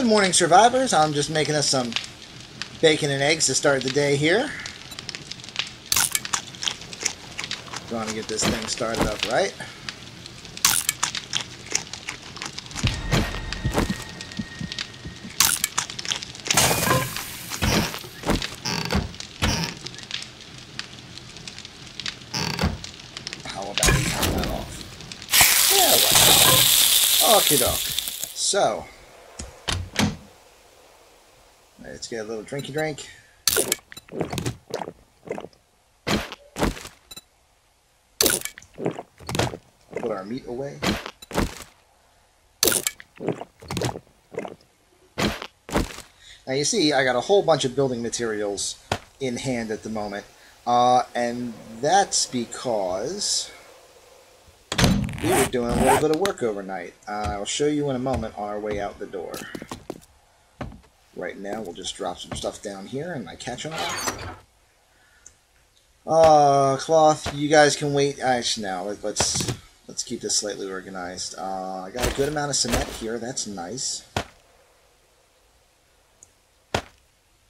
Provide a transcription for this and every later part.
morning, survivors. I'm just making us some bacon and eggs to start the day here. Going to get this thing started up right. How about we turn that off? Yeah, whatever. Okie doke. So, let's get a little drinky drink. Put our meat away. Now you see, I got a whole bunch of building materials in hand at the moment, and that's because we were doing a little bit of work overnight. I'll show you in a moment on our way out the door. Right now, we'll just drop some stuff down here and I catch them all. Cloth, you guys can wait. Actually, no, let's keep this slightly organized. I got a good amount of cement here. That's nice.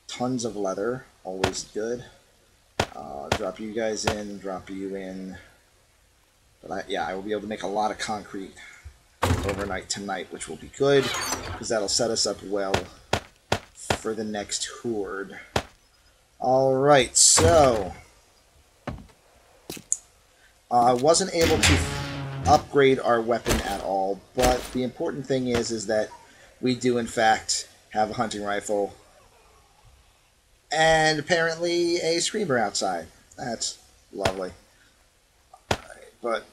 Tons of leather, always good. Drop you guys in, drop you in. But I will be able to make a lot of concrete overnight tonight, which will be good because that'll set us up well for the next horde. Alright, so I wasn't able to upgrade our weapon at all, but the important thing is that we do in fact have a hunting rifle and apparently a screamer outside. That's lovely. Alright, but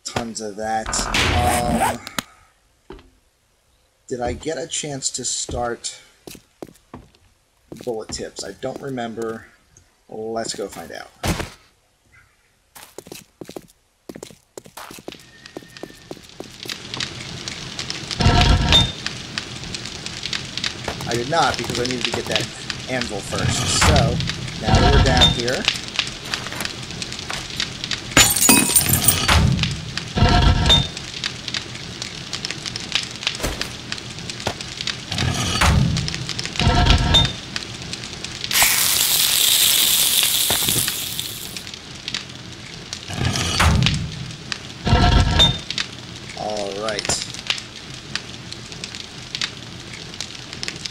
tons of that. Did I get a chance to start bullet tips? I don't remember. Let's go find out. I did not because I needed to get that anvil first. So, now that we're down here,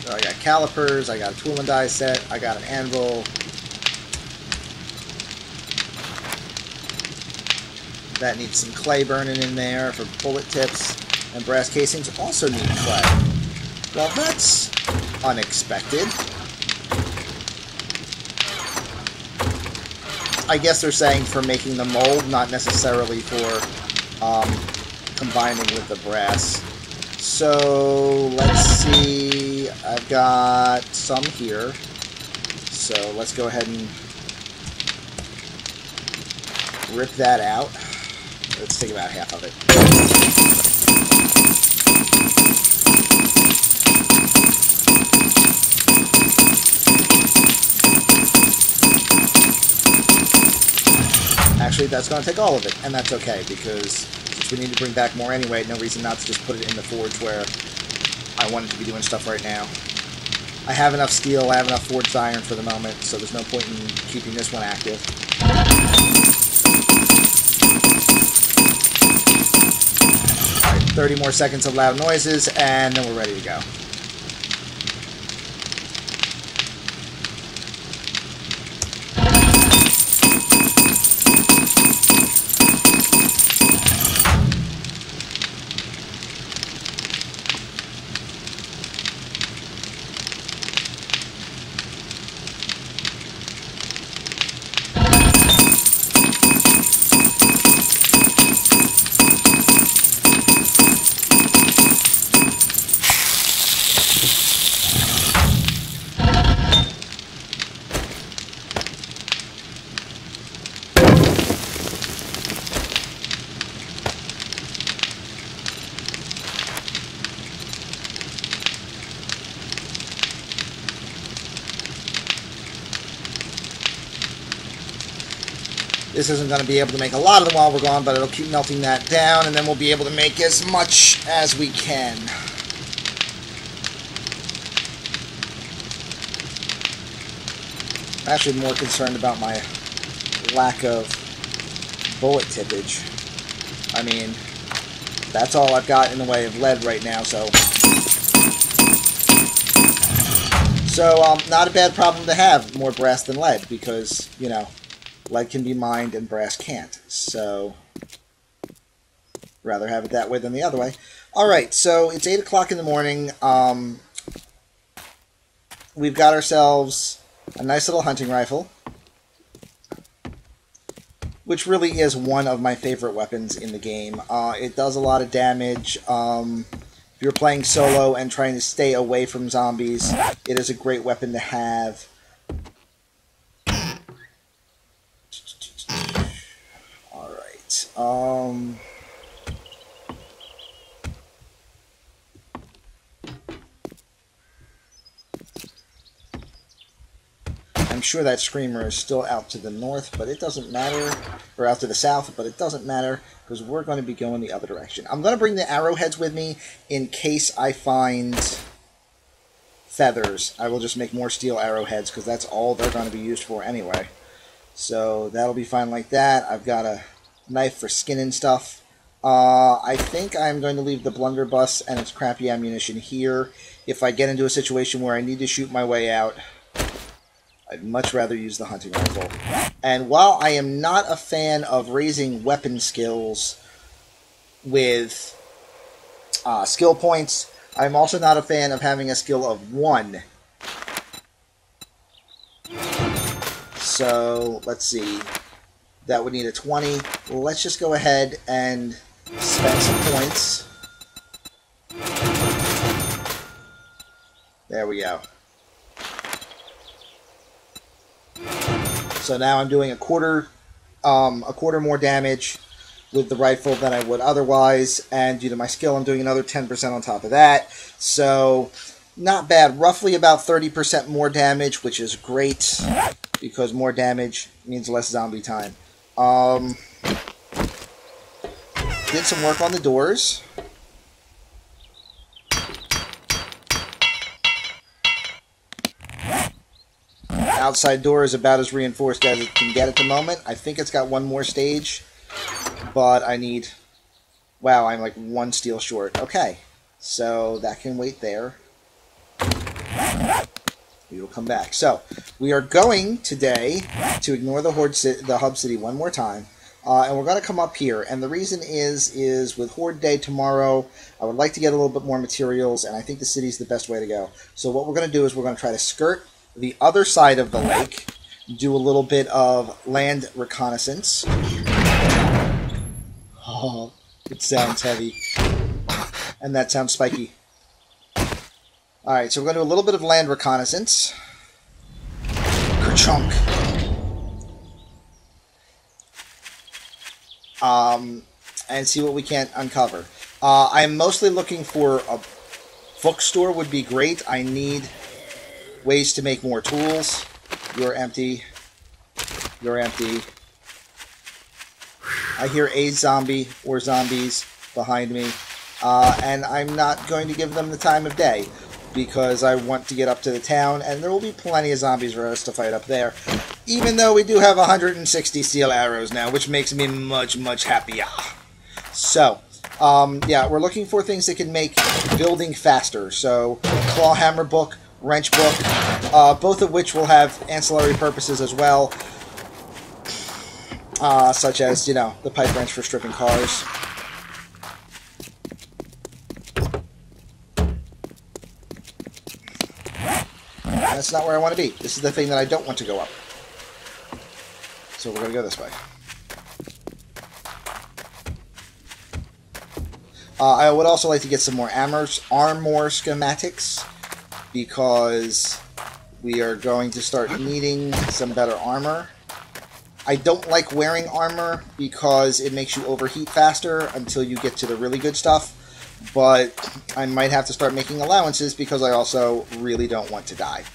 so I got calipers, I got a tool and die set, I got an anvil. That needs some clay burning in there for bullet tips, and brass casings also need clay. Well, that's unexpected. I guess they're saying for making the mold, not necessarily for combining with the brass. So let's see, I've got some here, so let's go ahead and rip that out. Let's take about half of it. Actually, that's going to take all of it, and that's okay, because since we need to bring back more anyway, no reason not to just put it in the forge where I wanted to be doing stuff right now. I have enough steel, I have enough forged iron for the moment, so there's no point in keeping this one active. Alright, 30 more seconds of loud noises, and then we're ready to go. This isn't going to be able to make a lot of them while we're gone, but it'll keep melting that down, and then we'll be able to make as much as we can. I'm actually more concerned about my lack of bullet tippage. I mean, that's all I've got in the way of lead right now, so not a bad problem to have, more brass than lead, because, you know, lead can be mined and brass can't. So, rather have it that way than the other way. Alright, so it's 8 o'clock in the morning. We've got ourselves a nice little hunting rifle, which really is one of my favorite weapons in the game. It does a lot of damage. If you're playing solo and trying to stay away from zombies, it is a great weapon to have. Alright. I'm sure that screamer is still out to the north, but it doesn't matter. Or out to the south, but it doesn't matter, because we're going to be going the other direction. I'm going to bring the arrowheads with me in case I find feathers. I will just make more steel arrowheads, because that's all they're going to be used for anyway. So that'll be fine like that. I've got a knife for skinning stuff. I think I'm going to leave the blunderbuss and its crappy ammunition here. If I get into a situation where I need to shoot my way out, I'd much rather use the hunting rifle. And while I am not a fan of raising weapon skills with skill points, I'm also not a fan of having a skill of 1. So, let's see. That would need a 20. Let's just go ahead and spend some points. There we go. So now I'm doing a quarter more damage with the rifle than I would otherwise, and due to my skill, I'm doing another 10% on top of that. So not bad. Roughly about 30% more damage, which is great, because more damage means less zombie time. Did some work on the doors. Outside door is about as reinforced as it can get at the moment. I think it's got one more stage, but I need... Wow, I'm like 1 steel short. Okay, so that can wait there. We will come back. So, we are going today to ignore the Hub City one more time, and we're going to come up here. And the reason is with Horde Day tomorrow, I would like to get a little bit more materials, and I think the city's the best way to go. So what we're going to do is we're going to try to skirt the other side of the lake, do a little bit of land reconnaissance. Oh, it sounds heavy. And that sounds spiky. Alright, so we're going to do a little bit of land reconnaissance. Kerchunk. And see what we can uncover. I'm mostly looking for a bookstore would be great. I need ways to make more tools. You're empty. You're empty. I hear a zombie or zombies behind me. And I'm not going to give them the time of day, because I want to get up to the town, and there will be plenty of zombies for us to fight up there. Even though we do have 160 steel arrows now, which makes me much, much happier. So, yeah, we're looking for things that can make building faster. So, claw hammer book, wrench book, both of which will have ancillary purposes as well, such as, you know, the pipe wrench for stripping cars. That's not where I want to be. This is the thing that I don't want to go up. So we're going to go this way. I would also like to get some more armor schematics, because we are going to start needing some better armor. I don't like wearing armor because it makes you overheat faster until you get to the really good stuff, but I might have to start making allowances because I also really don't want to die.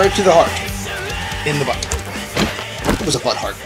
right to the heart. In the butt. It was a butt heart.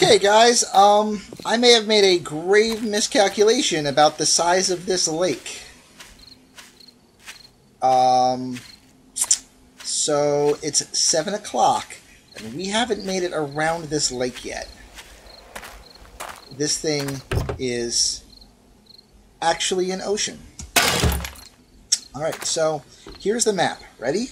Okay, guys, I may have made a grave miscalculation about the size of this lake. So it's 7 o'clock, and we haven't made it around this lake yet. This thing is actually an ocean. Alright, so here's the map. Ready?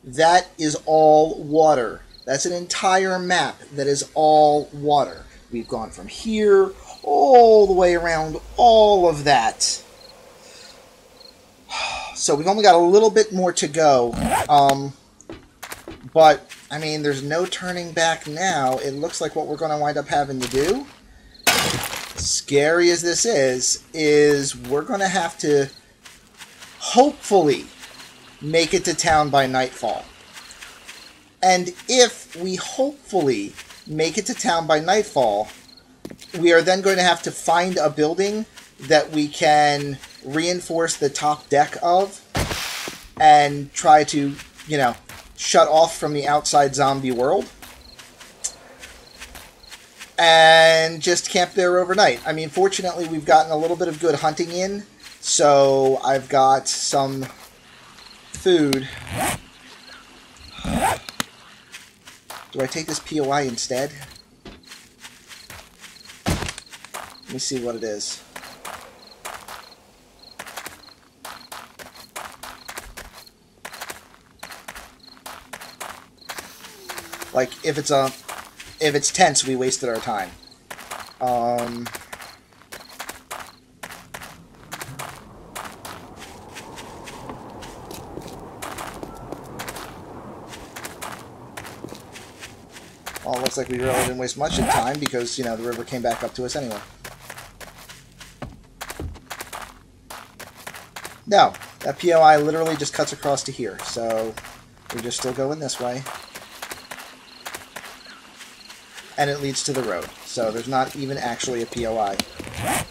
That is all water. That's an entire map that is all water. We've gone from here all the way around all of that. So we've only got a little bit more to go. But, I mean, there's no turning back now. It looks like what we're going to wind up having to do, scary as this is we're going to have to hopefully make it to town by nightfall. And if we hopefully make it to town by nightfall, we are then going to have to find a building that we can reinforce the top deck of and try to, you know, shut off from the outside zombie world. And just camp there overnight. I mean, fortunately, we've gotten a little bit of good hunting in, so I've got some food. Do I take this POI instead? Let me see what it is. Like, if it's a if it's tense, we wasted our time. Well, it looks like we really didn't waste much of time because, you know, the river came back up to us anyway. No, that POI literally just cuts across to here, so we're just still going this way. And it leads to the road, so there's not even actually a POI.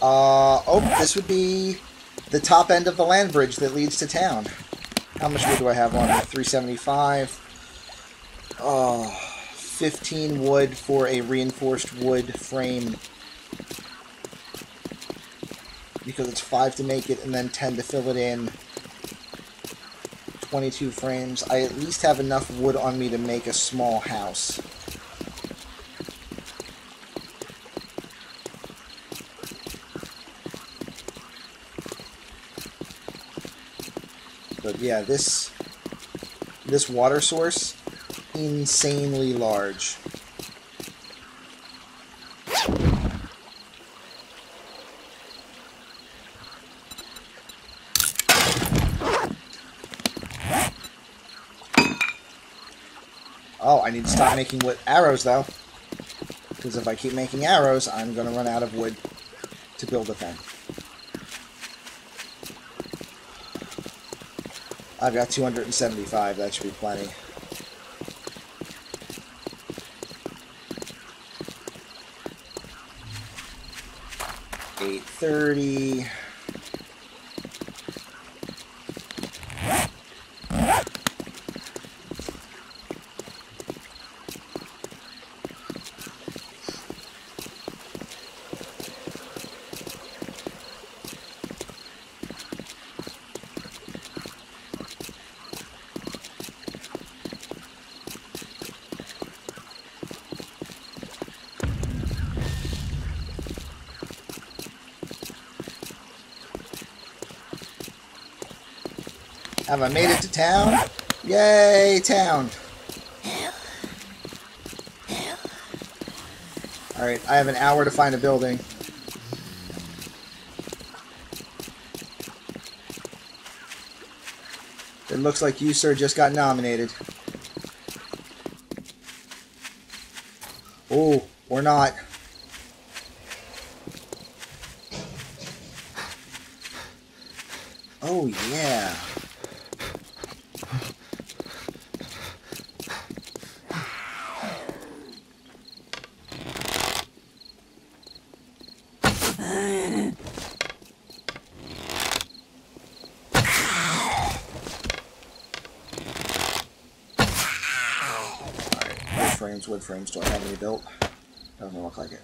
Oh, this would be the top end of the land bridge that leads to town. How much wood do I have on it? 375. 15 wood for a reinforced wood frame. Because it's 5 to make it and then 10 to fill it in. 22 frames. I at least have enough wood on me to make a small house. But yeah, this water source, insanely large. Oh, I need to stop making wood arrows, though. Because if I keep making arrows, I'm going to run out of wood to build a thing. I've got 275. That should be plenty. $830. Have I made it to town? Yay, town! Alright, I have an hour to find a building. It looks like you, sir, just got nominated. Oh, or not. Oh, yeah. Wood frames. Do I have any built? Doesn't look like it.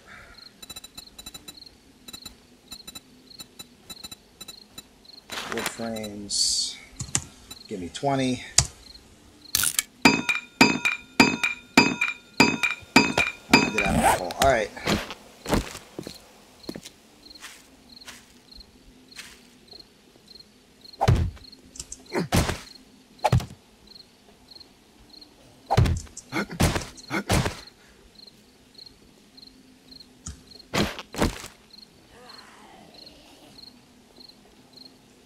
Wood frames. Give me 20. I did have a couple. Alright.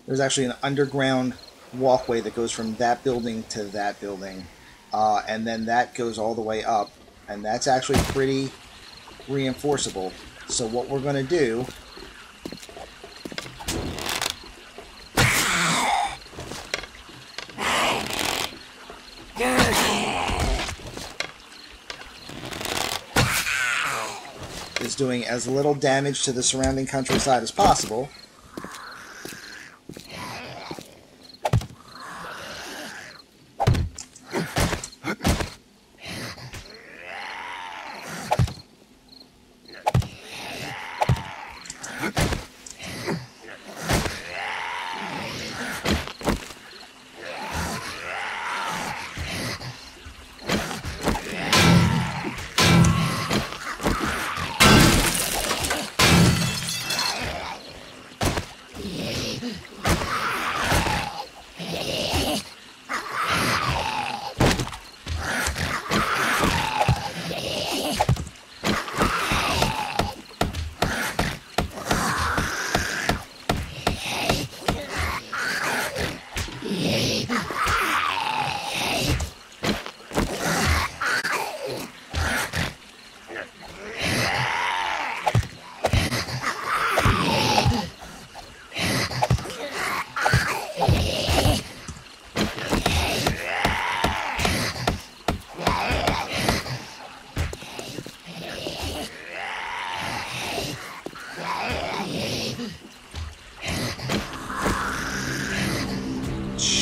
There's actually an underground walkway that goes from that building to that building. And then that goes all the way up. And that's actually pretty reinforceable. So what we're going to do is doing as little damage to the surrounding countryside as possible.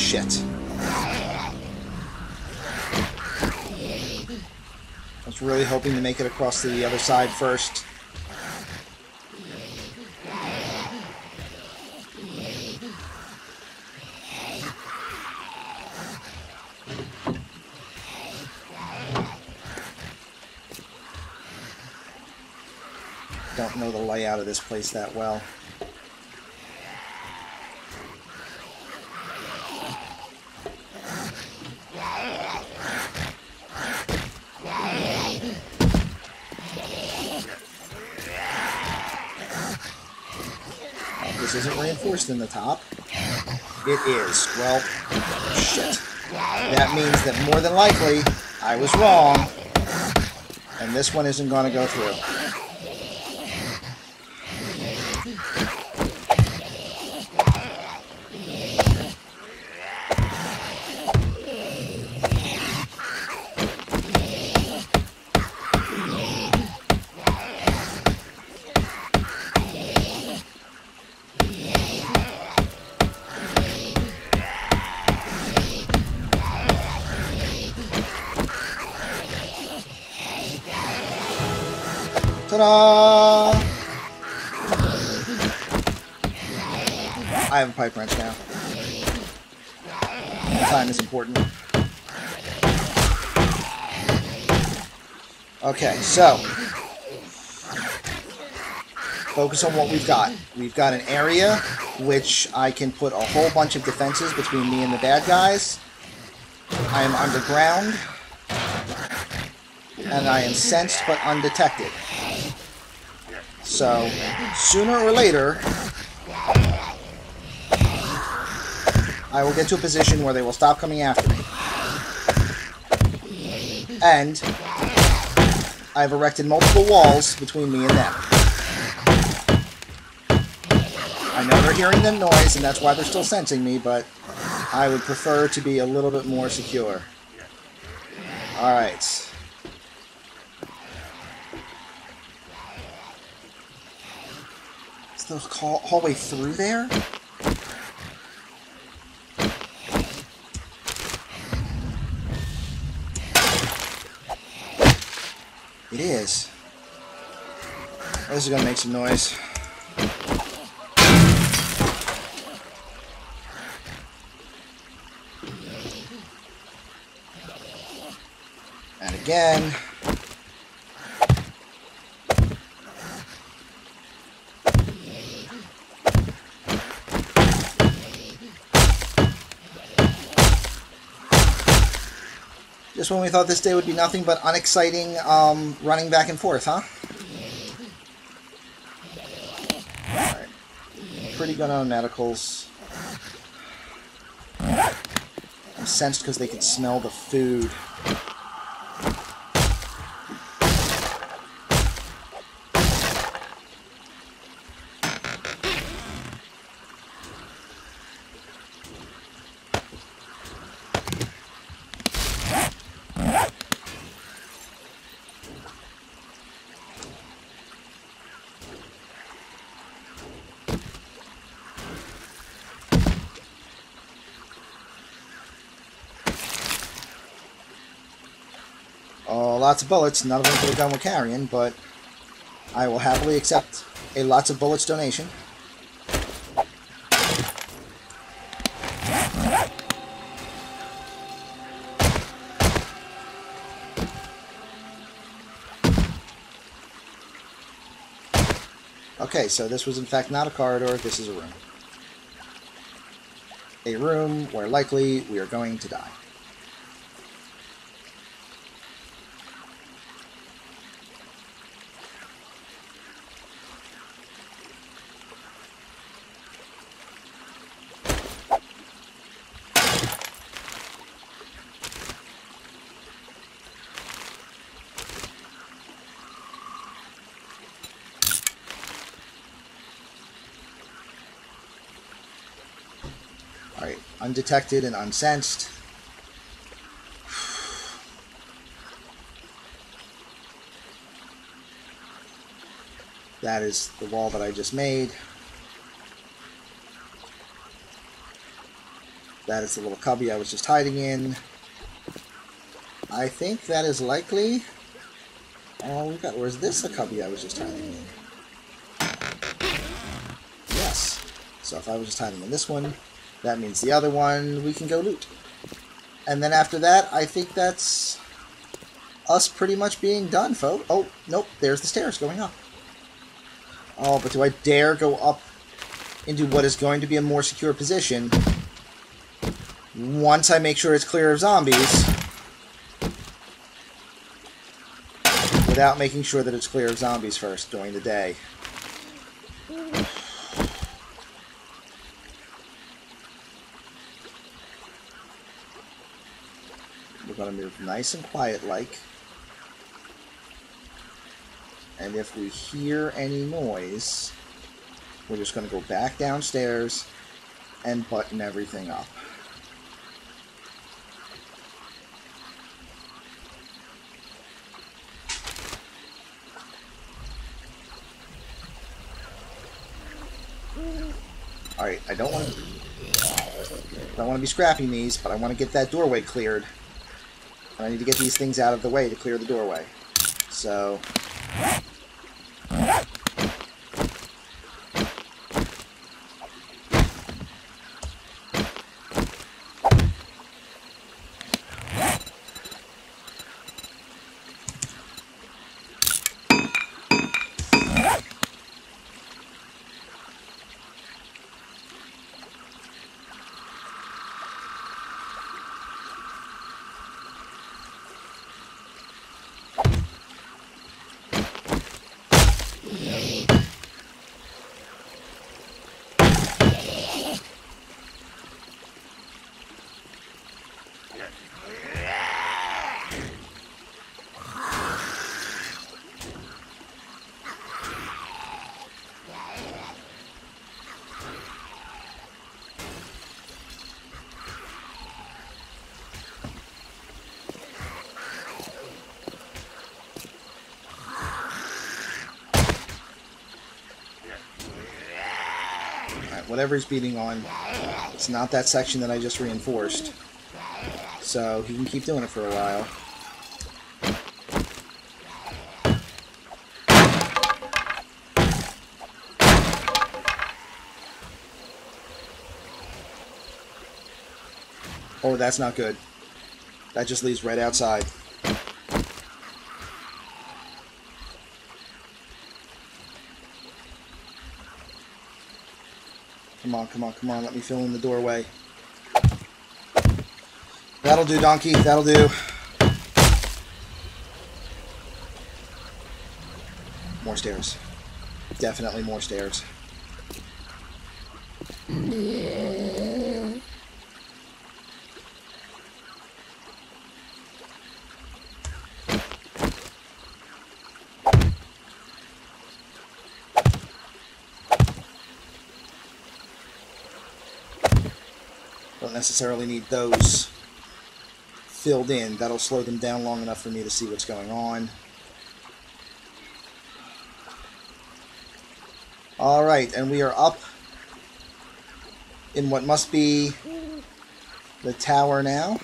shit. I was really hoping to make it across to the other side first. Don't know the layout of this place that well. This isn't reinforced in the top. It is. Well, shit. That means that more than likely I was wrong, and this one isn't going to go through. Ta-da! I have a pipe wrench now. Time is important. Okay, so focus on what we've got. We've got an area which I can put a whole bunch of defenses between me and the bad guys. I am underground, and I am sensed but undetected. So, sooner or later, I will get to a position where they will stop coming after me. And I've erected multiple walls between me and them. I know they're hearing the noise, and that's why they're still sensing me, but I would prefer to be a little bit more secure. Alright. The hallway through there? It is. This is going to make some noise. And again. Just when we thought this day would be nothing but unexciting running back and forth, huh? Alright. Pretty good on medicals. I'm sensed because they can smell the food. Oh, lots of bullets, none of them for the gun we're carrying, but I will happily accept a lots of bullets donation. Okay, so this was in fact not a corridor, this is a room. A room where likely we are going to die. Alright, undetected and unsensed. That is the wall that I just made. That is the little cubby I was just hiding in. I think that is likely... Oh, we got... Where's this the cubby I was just hiding in? Yes. So if I was just hiding in this one, that means the other one we can go loot. And then after that, I think that's us pretty much being done, folks. Oh, nope, there's the stairs going up. Oh, but do I dare go up into what is going to be a more secure position once I make sure it's clear of zombies without making sure that it's clear of zombies first during the day? We're going to move nice and quiet-like. And if we hear any noise, we're just going to go back downstairs and button everything up. Alright, I don't want to be scrapping these, but I want to get that doorway cleared. I need to get these things out of the way to clear the doorway. So... whatever he's beating on, it's not that section that I just reinforced. So he can keep doing it for a while. Oh, that's not good. That just leads right outside. Come on, come on, come on. Let me fill in the doorway. That'll do, donkey. That'll do. More stairs. Definitely more stairs. Don't necessarily need those filled in. That'll slow them down long enough for me to see what's going on. Alright, and we are up in what must be the tower now.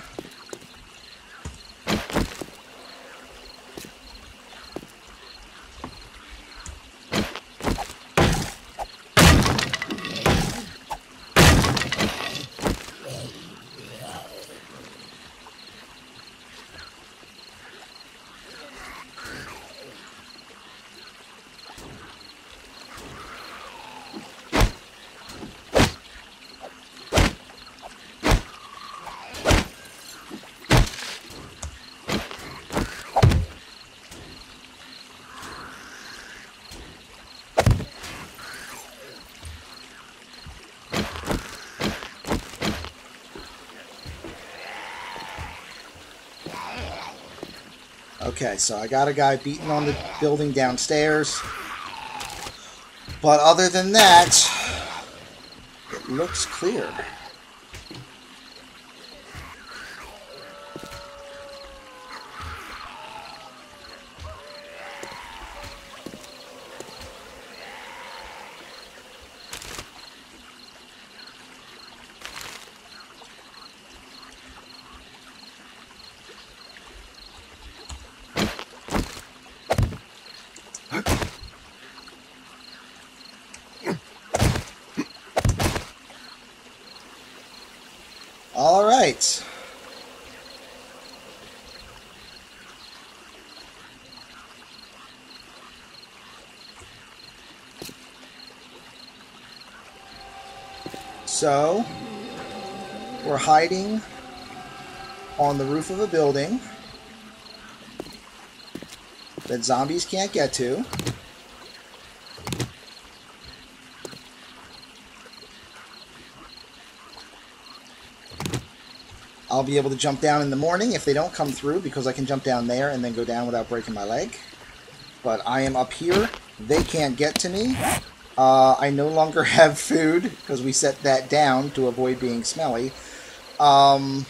Okay, so I got a guy beating on the building downstairs. But other than that, it looks clear. All right. So, we're hiding on the roof of a building that zombies can't get to. I'll be able to jump down in the morning if they don't come through, because I can jump down there and then go down without breaking my leg. But I am up here. They can't get to me. I no longer have food because we set that down to avoid being smelly. But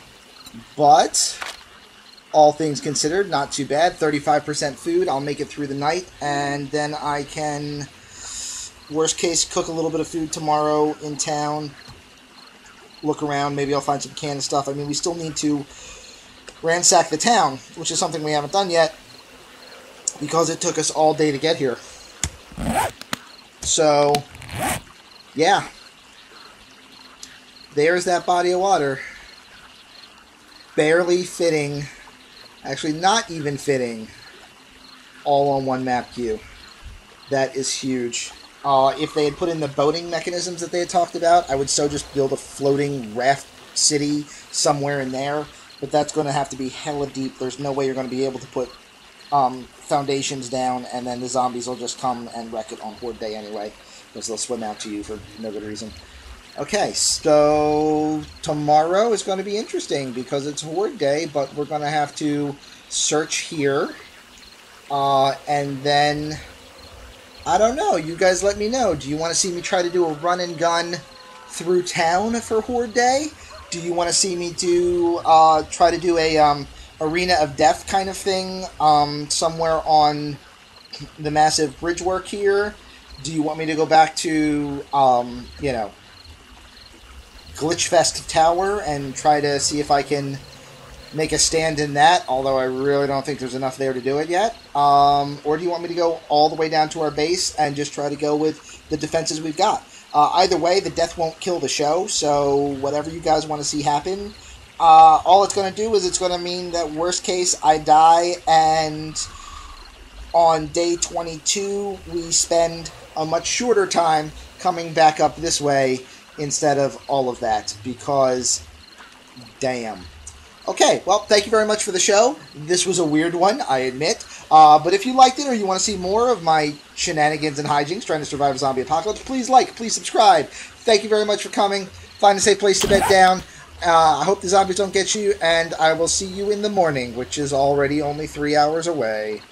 all things considered, not too bad. 35% food. I'll make it through the night, and then I can, worst case, cook a little bit of food tomorrow in town. Look around. Maybe I'll find some canned stuff. I mean, we still need to ransack the town, which is something we haven't done yet because it took us all day to get here. So, yeah. There's that body of water. Barely fitting, actually not even fitting, all on one map queue. That is huge. If they had put in the boating mechanisms that they had talked about, I would so just build a floating raft city somewhere in there. But that's going to have to be hella deep. There's no way you're going to be able to put foundations down, and then the zombies will just come and wreck it on Horde Day anyway, because they'll swim out to you for no good reason. Okay, so tomorrow is going to be interesting because it's Horde Day, but we're going to have to search here, and then, I don't know, you guys let me know. Do you want to see me try to do a run and gun through town for Horde Day? Do you want to see me try to do a Arena of Death kind of thing somewhere on the massive bridge work here? Do you want me to go back to, you know, Glitchfest Tower and try to see if I can make a stand in that, although I really don't think there's enough there to do it yet? Or do you want me to go all the way down to our base and just try to go with the defenses we've got? Either way, the death won't kill the show, so whatever you guys want to see happen, all it's going to do is it's going to mean that worst case I die, and on day 22 we spend a much shorter time coming back up this way instead of all of that, because damn. Okay, well, thank you very much for the show. This was a weird one, I admit. But if you liked it or you want to see more of my shenanigans and hijinks trying to survive a zombie apocalypse, please like, please subscribe. Thank you very much for coming. Find a safe place to bed down. I hope the zombies don't get you, and I will see you in the morning, which is already only 3 hours away.